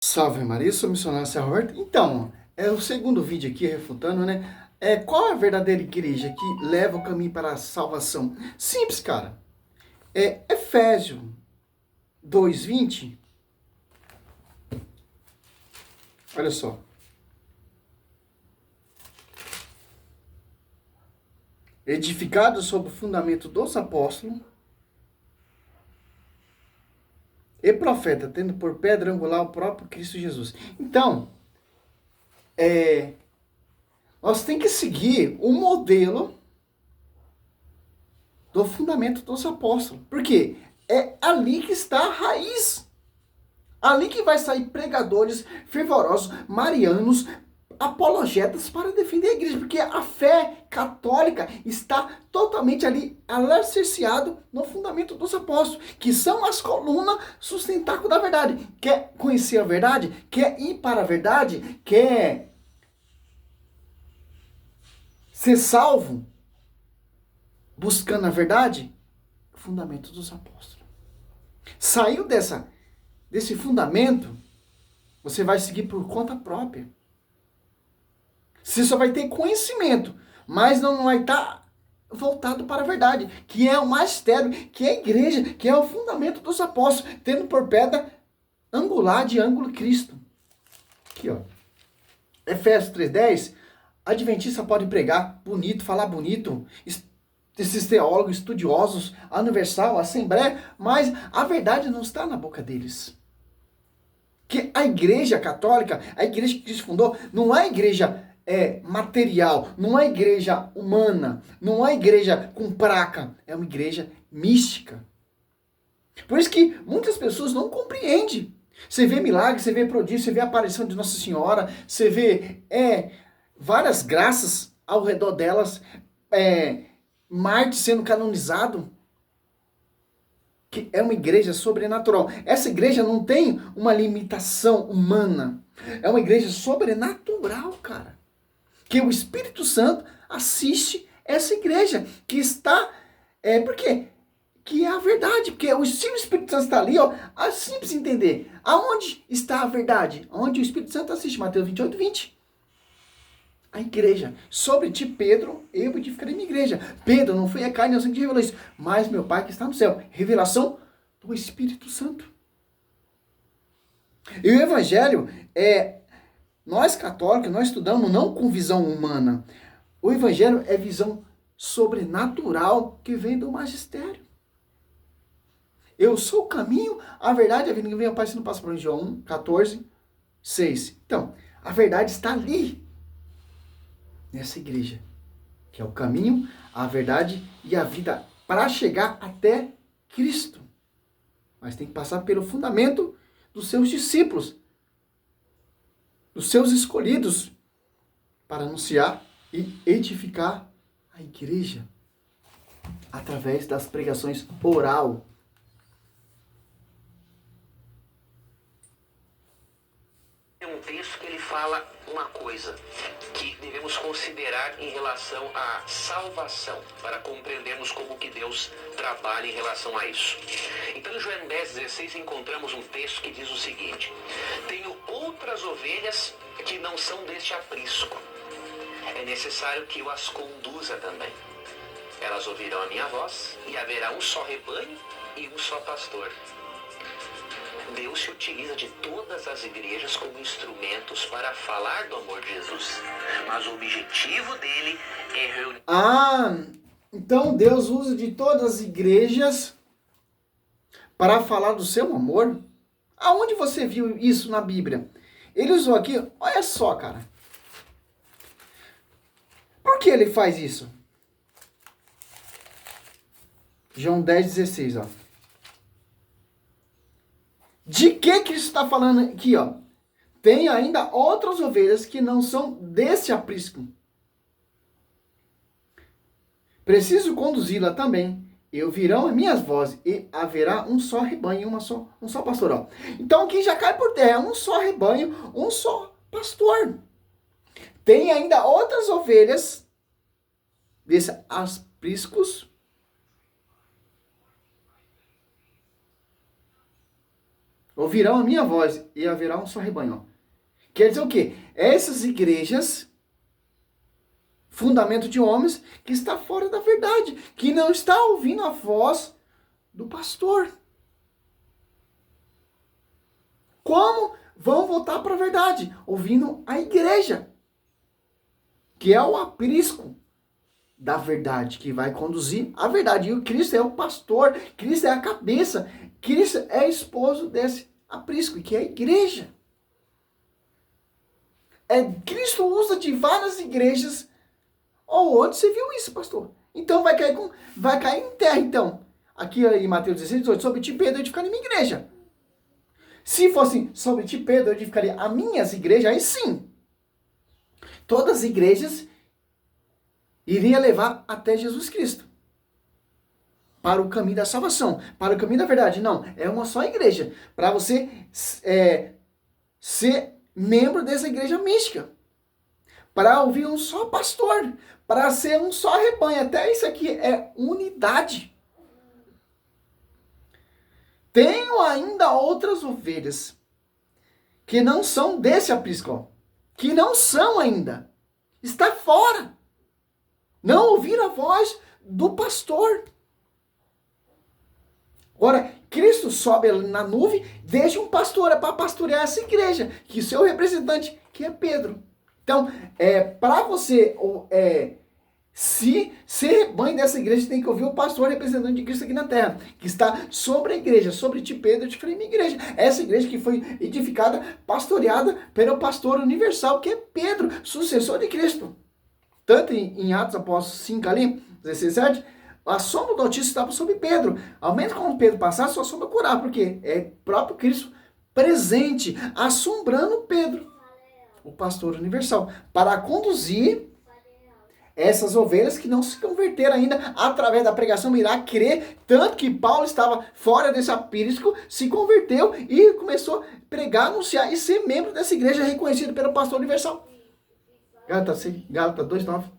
Salve Maria, sou o missionário Serra Horta. Então, é o segundo vídeo aqui refutando, né? Qual é a verdadeira igreja que leva o caminho para a salvação? Simples, cara. Efésios 2:20. Olha só. Edificado sobre o fundamento dos apóstolos e profeta, tendo por pedra angular o próprio Cristo Jesus. Então, nós temos que seguir o modelo do fundamento dos apóstolos. Por quê? É ali que está a raiz. Ali que vai sair pregadores fervorosos, marianos, apologetas para defender a igreja. Porque a fé católica está totalmente ali alicerciado no fundamento dos apóstolos, que são as colunas sustentáculas da verdade. Quer conhecer a verdade? Quer ir para a verdade? Quer ser salvo? Buscando a verdade? Fundamento dos apóstolos. Saiu desse fundamento, você vai seguir por conta própria. Você só vai ter conhecimento, mas não vai estar voltado para a verdade, que é o magistério, que é a igreja, que é o fundamento dos apóstolos, tendo por pedra angular de ângulo Cristo. Aqui, ó. Efésios 3:10, adventista pode pregar bonito, falar bonito, esses teólogos estudiosos, a Universal, a Assembleia, mas a verdade não está na boca deles. Que a igreja católica, a igreja que Cristo fundou, não é a igreja material, não é igreja humana, não é igreja com placa, é uma igreja mística. Por isso que muitas pessoas não compreendem. Você vê milagres, você vê prodígio, você vê a aparição de Nossa Senhora, você vê várias graças ao redor delas, Marte sendo canonizado, que é uma igreja sobrenatural. Essa igreja não tem uma limitação humana, é uma igreja sobrenatural, cara. Que o Espírito Santo assiste essa igreja, que está, porque que é a verdade, porque se o Espírito Santo está ali, ó, é simples entender. Aonde está a verdade? Onde o Espírito Santo assiste, Mateus 28:20. A igreja. Sobre ti, Pedro, eu edificarei minha igreja. Pedro, não foi a carne, não sangue que revelou isso, mas meu Pai que está no céu. Revelação do Espírito Santo. E o Evangelho nós católicos, nós estudamos não com visão humana. O Evangelho é visão sobrenatural que vem do magistério. Eu sou o caminho, a verdade e a vida. Ninguém vem ao Pai se não passa por João 14:6. Então, a verdade está ali, nessa igreja, que é o caminho, a verdade e a vida para chegar até Cristo. Mas tem que passar pelo fundamento dos seus discípulos, dos seus escolhidos, para anunciar e edificar a igreja através das pregações oral. É um texto que ele fala uma coisa que devemos considerar em relação à salvação, para compreendermos como que Deus trabalha em relação a isso. Então, em João 10:16, encontramos um texto que diz o seguinte: tenho outras ovelhas que não são deste aprisco. É necessário que eu as conduza também. Elas ouvirão a minha voz e haverá um só rebanho e um só pastor. Deus se utiliza de todas as igrejas como instrumentos para falar do amor de Jesus. Mas o objetivo dele é reunir... Então Deus usa de todas as igrejas para falar do seu amor? Aonde você viu isso na Bíblia? Ele usou aqui, olha só, cara. Por que ele faz isso? João 10:16, ó. De que Cristo está falando aqui, ó? Tem ainda outras ovelhas que não são desse aprisco. Preciso conduzi-la também. E ouvirão as minhas vozes, e haverá um só rebanho, um só pastor. Ó. Então aqui já cai por terra, um só rebanho, um só pastor. Tem ainda outras ovelhas desses apriscos. ouvirão a minha voz e haverá um só rebanho. Quer dizer o quê? Essas igrejas, fundamento de homens, que está fora da verdade, que não está ouvindo a voz do pastor. Como vão voltar para a verdade? Ouvindo a igreja, que é o aprisco da verdade, que vai conduzir a verdade. E o Cristo é o pastor, Cristo é a cabeça, Cristo é esposo desse aprisco, que é a igreja. Cristo usa de várias igrejas. Onde você viu isso, pastor? Então vai cair em terra, então. Aqui em Mateus 16, 18, sobre ti, Pedro, eu edificaria minha igreja. Se fosse sobre ti, Pedro, eu edificaria as minhas igrejas, aí sim. Todas as igrejas iriam levar até Jesus Cristo. Para o caminho da salvação. Para o caminho da verdade. Não, é uma só igreja. Para você ser membro dessa igreja mística. Para ouvir um só pastor. Para ser um só rebanho. Até isso aqui é unidade. Tenho ainda outras ovelhas que não são desse aprisco. Que não são ainda. Está fora. Não ouvir a voz do pastor. Agora, Cristo sobe na nuvem, deixa um pastor para pastorear essa igreja, que o seu representante, que é Pedro. Então, para você se ser rebanho dessa igreja, tem que ouvir o pastor representante de Cristo aqui na terra, que está sobre a igreja, sobre ti, Pedro, eu te falei minha igreja. Essa igreja que foi edificada, pastoreada pelo pastor universal, que é Pedro, sucessor de Cristo. Tanto em Atos Apóstolos 5 ali, 16, 7, a sombra do Altíssimo estava sobre Pedro. Ao menos quando Pedro passasse, sua sombra curar, porque é próprio Cristo presente, assombrando Pedro, o pastor universal, para conduzir essas ovelhas que não se converteram ainda através da pregação, irá crer, tanto que Paulo estava fora desse aprisco, se converteu e começou a pregar, anunciar e ser membro dessa igreja reconhecida pelo pastor universal. Gálatas 2:9.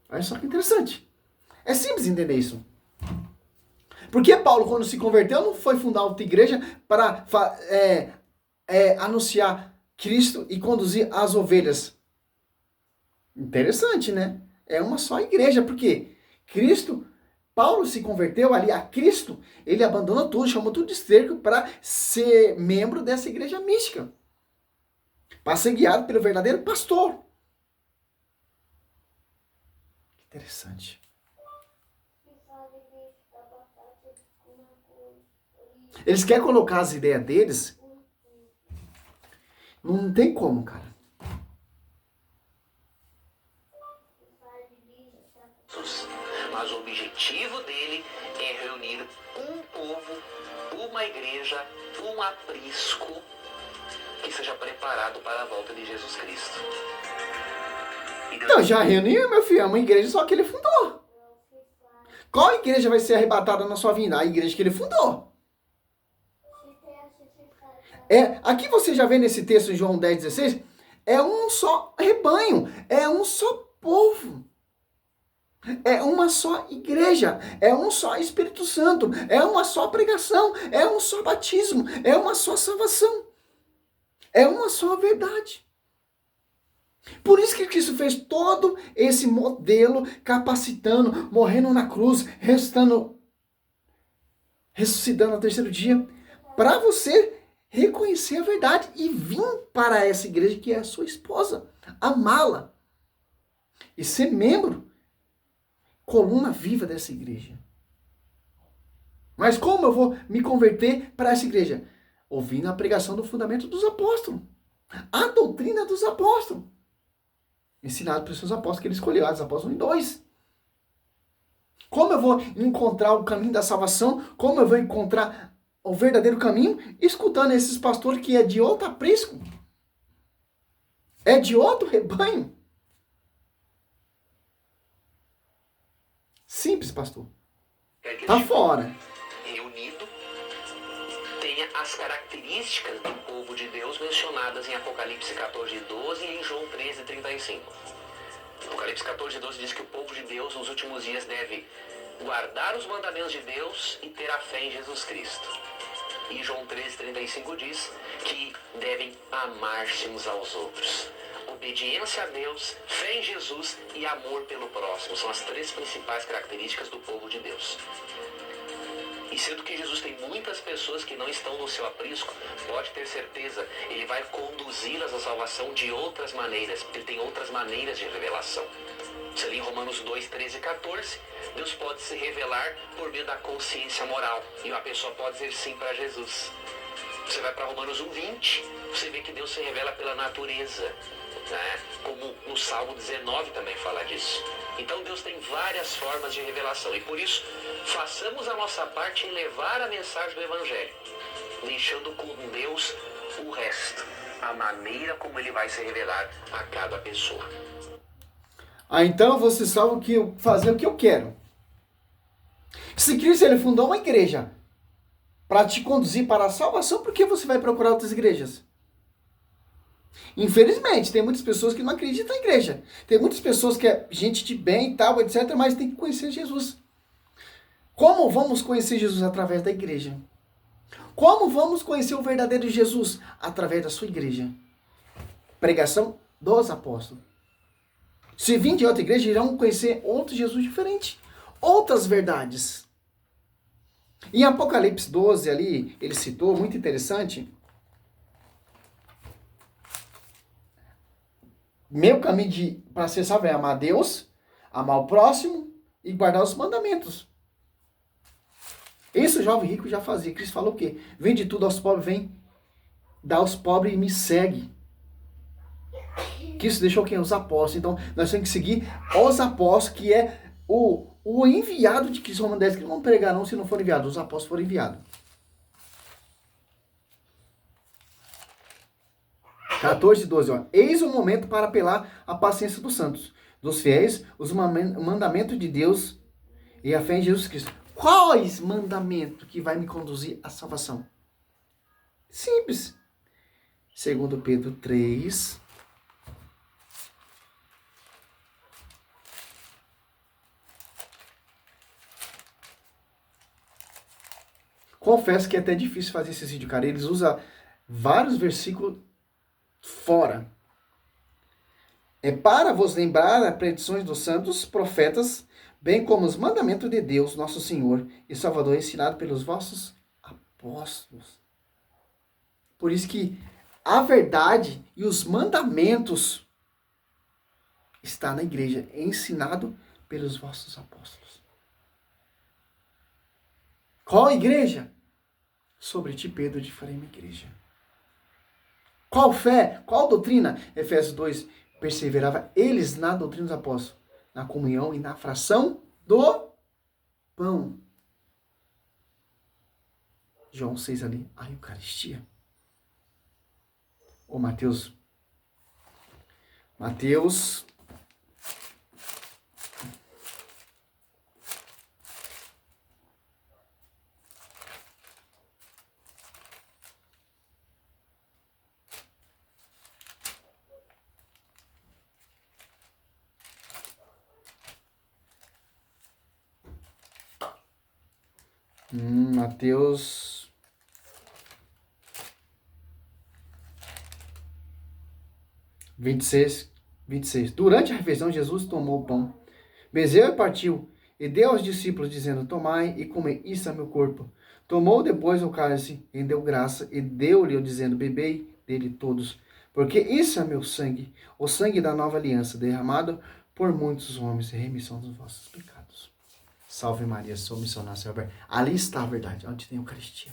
Olha só que interessante. É simples entender isso. Porque Paulo, quando se converteu, não foi fundar outra igreja para anunciar Cristo e conduzir as ovelhas. Interessante, né? É uma só igreja, porque Paulo se converteu ali a Cristo, ele abandonou tudo, chamou tudo de esterco para ser membro dessa igreja mística. Para ser guiado pelo verdadeiro pastor. Interessante. Eles querem colocar as ideias deles. Não tem como, cara. Mas o objetivo dele é reunir um povo, uma igreja, um aprisco que seja preparado para a volta de Jesus Cristo. Então, já reuniu, meu filho, é uma igreja só que ele fundou. Qual igreja vai ser arrebatada na sua vinda? A igreja que ele fundou. Aqui você já vê nesse texto em João 10,16, é um só rebanho, é um só povo. É uma só igreja, é um só Espírito Santo, é uma só pregação, é um só batismo, é uma só salvação. É uma só verdade. Por isso que Cristo fez todo esse modelo capacitando, morrendo na cruz, ressuscitando ao terceiro dia, para você reconhecer a verdade e vir para essa igreja que é a sua esposa, amá-la e ser membro, coluna viva dessa igreja. Mas como eu vou me converter para essa igreja? Ouvindo a pregação do fundamento dos apóstolos. A doutrina dos apóstolos. Ensinado pelos seus apóstolos que ele escolheu. Os apóstolos 1 e 2. Como eu vou encontrar o caminho da salvação? Como eu vou encontrar o verdadeiro caminho? Escutando esses pastores que é de outro aprisco. É de outro rebanho. Simples, pastor. Tá fora. Reunido, tenha as características do povo de Deus mencionadas em Apocalipse 14:12 e em João 13:35. Apocalipse 14:12 diz que o povo de Deus nos últimos dias deve guardar os mandamentos de Deus e ter a fé em Jesus Cristo. E João 13,35 diz que devem amar-se uns aos outros. Obediência a Deus, fé em Jesus e amor pelo próximo são as 3 principais características do povo de Deus. E sendo que Jesus tem muitas pessoas que não estão no seu aprisco, pode ter certeza, ele vai conduzi-las à salvação de outras maneiras, porque ele tem outras maneiras de revelação. Se ali em Romanos 2, 13 e 14, Deus pode se revelar por meio da consciência moral. E uma pessoa pode dizer sim para Jesus. Você vai para Romanos 1, 20, você vê que Deus se revela pela natureza, né? Como no Salmo 19 também fala disso. Então Deus tem várias formas de revelação. E por isso, façamos a nossa parte em levar a mensagem do Evangelho, deixando com Deus o resto, a maneira como ele vai se revelar a cada pessoa. Então você salva fazer o que eu quero. Se Cristo ele fundou uma igreja para te conduzir para a salvação, por que você vai procurar outras igrejas? Infelizmente, tem muitas pessoas que não acreditam na igreja. Tem muitas pessoas que é gente de bem e tal, etc., mas tem que conhecer Jesus. Como vamos conhecer Jesus? Através da igreja. Como vamos conhecer o verdadeiro Jesus? Através da sua igreja. Pregação dos apóstolos. Se vir de outra igreja, irão conhecer outro Jesus diferente. Outras verdades. Em Apocalipse 12, ali, ele citou, muito interessante. Meu caminho para ser salvo é amar a Deus, amar o próximo e guardar os mandamentos. Isso o jovem rico já fazia. Cristo falou o quê? Vende tudo aos pobres, vem, dá aos pobres e me segue. Cristo deixou quem? Os apóstolos. Então, nós temos que seguir os apóstolos, que é o enviado de Cristo. Romanos 10, que não pregarão se não for enviado. Os apóstolos foram enviados. 14 e 12, ó. Eis o momento para apelar à paciência dos santos, dos fiéis, os mandamentos de Deus e a fé em Jesus Cristo. Quais mandamentos que vai me conduzir à salvação? Simples. 2 Pedro 3. Confesso que é até difícil fazer esse vídeo, cara. Eles usam vários versículos fora. É para vos lembrar as predições dos santos profetas, bem como os mandamentos de Deus, nosso Senhor e Salvador, ensinado pelos vossos apóstolos. Por isso que a verdade e os mandamentos está na igreja, ensinado pelos vossos apóstolos. Qual igreja? Sobre ti, Pedro, de farei uma igreja. Qual fé? Qual doutrina? Efésios 2, perseverava eles na doutrina dos apóstolos, na comunhão e na fração do pão. João 6 ali, a Eucaristia. Ô Mateus. Mateus 26. Durante a refeição, Jesus tomou o pão, benzeu e partiu, e deu aos discípulos, dizendo, tomai e comei, isso é meu corpo. Tomou depois o cálice, e deu graça, e deu-lhe, dizendo, bebei dele todos, porque isso é meu sangue, o sangue da nova aliança, derramado por muitos homens, e remissão dos vossos pecados. Salve Maria, sou missionário Albert. Ali está a verdade, onde tem a Eucaristia.